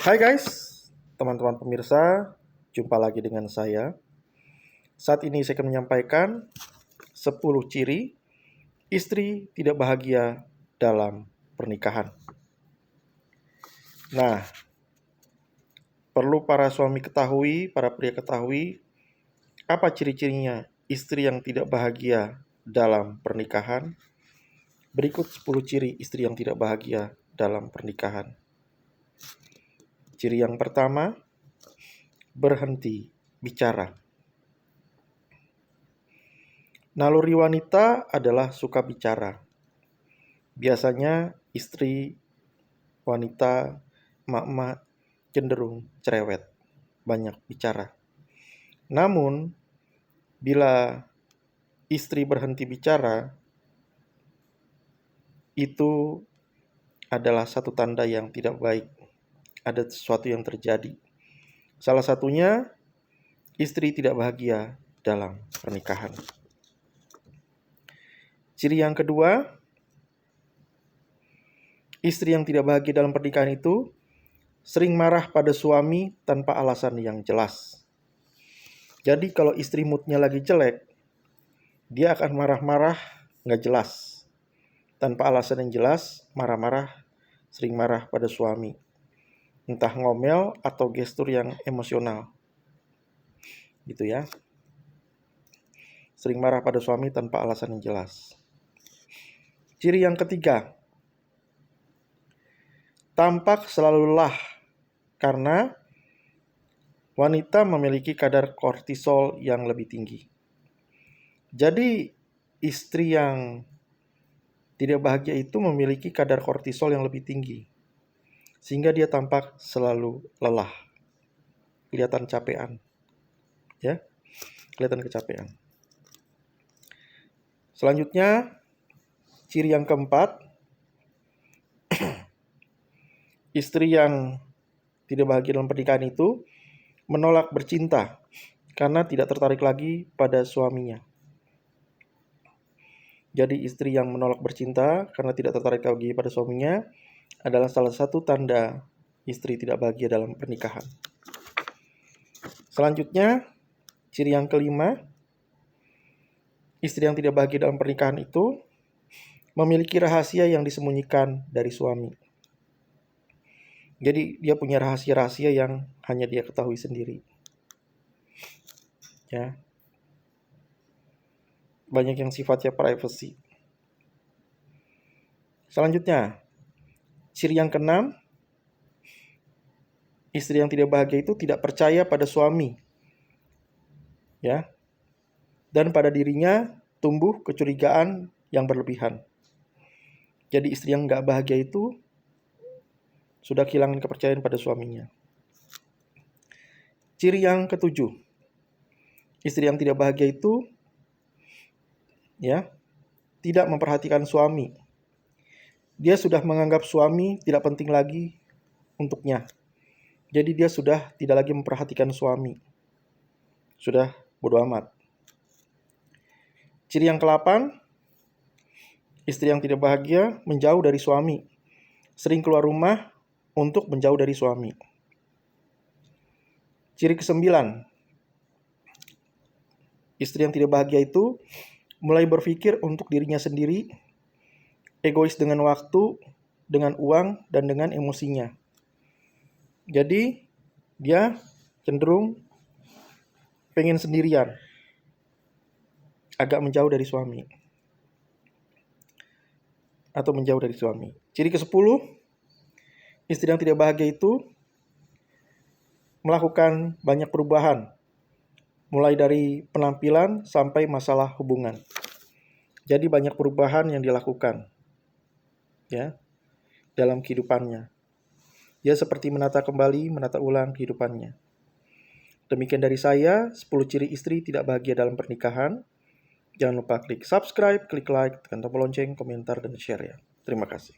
Hai guys, teman-teman pemirsa, jumpa lagi dengan saya. Saat ini saya akan menyampaikan 10 ciri istri tidak bahagia dalam pernikahan. Nah, perlu para suami ketahui, para pria ketahui, apa ciri-cirinya istri yang tidak bahagia dalam pernikahan? Berikut 10 ciri istri yang tidak bahagia dalam pernikahan. Ciri yang pertama, berhenti bicara. Naluri wanita adalah suka bicara. Biasanya istri wanita, emak-emak cenderung cerewet, banyak bicara. Namun, bila istri berhenti bicara, itu adalah satu tanda yang tidak baik. Ada sesuatu yang terjadi. Salah satunya, istri tidak bahagia dalam pernikahan. Ciri yang kedua, istri yang tidak bahagia dalam pernikahan itu sering marah pada suami tanpa alasan yang jelas. Jadi kalau istri moodnya lagi jelek, dia akan marah-marah nggak jelas. Tanpa alasan yang jelas, marah-marah, sering marah pada suami. Entah ngomel atau gestur yang emosional. Gitu ya. Sering marah pada suami tanpa alasan yang jelas. Ciri yang ketiga, tampak selalu lelah karena wanita memiliki kadar kortisol yang lebih tinggi. Jadi istri yang tidak bahagia itu memiliki kadar kortisol yang lebih tinggi. Sehingga dia tampak selalu lelah. Kelihatan capean. Ya, kelihatan kecapean. Selanjutnya, ciri yang keempat, istri yang tidak bahagia dalam pernikahan itu menolak bercinta karena tidak tertarik lagi pada suaminya. Jadi istri yang menolak bercinta karena tidak tertarik lagi pada suaminya adalah salah satu tanda istri tidak bahagia dalam pernikahan. Selanjutnya, ciri yang kelima, istri yang tidak bahagia dalam pernikahan itu memiliki rahasia yang disembunyikan dari suami. Jadi dia punya rahasia-rahasia yang hanya dia ketahui sendiri. Ya. Banyak yang sifatnya privacy. Selanjutnya, ciri yang keenam, istri yang tidak bahagia itu tidak percaya pada suami. Ya. Dan pada dirinya tumbuh kecurigaan yang berlebihan. Jadi istri yang nggak bahagia itu sudah kehilangan kepercayaan pada suaminya. Ciri yang ketujuh, istri yang tidak bahagia itu ya tidak memperhatikan suami. Dia sudah menganggap suami tidak penting lagi untuknya. Jadi dia sudah tidak lagi memperhatikan suami. Sudah bodo amat. Ciri yang ke-8, istri yang tidak bahagia menjauh dari suami. Sering keluar rumah untuk menjauh dari suami. Ciri ke-9, istri yang tidak bahagia itu mulai berpikir untuk dirinya sendiri, egois dengan waktu, dengan uang, dan dengan emosinya. Jadi dia cenderung pengen sendirian, agak menjauh dari suami. Atau menjauh dari suami. Ciri ke-10, istri yang tidak bahagia itu melakukan banyak perubahan. Mulai dari penampilan sampai masalah hubungan. Jadi banyak perubahan yang dilakukan. Ya, dalam kehidupannya. Dia seperti menata kembali, menata ulang kehidupannya. Demikian dari saya, 10 ciri istri tidak bahagia dalam pernikahan. Jangan lupa klik subscribe, klik like, tekan tombol lonceng, komentar, dan share ya. Terima kasih.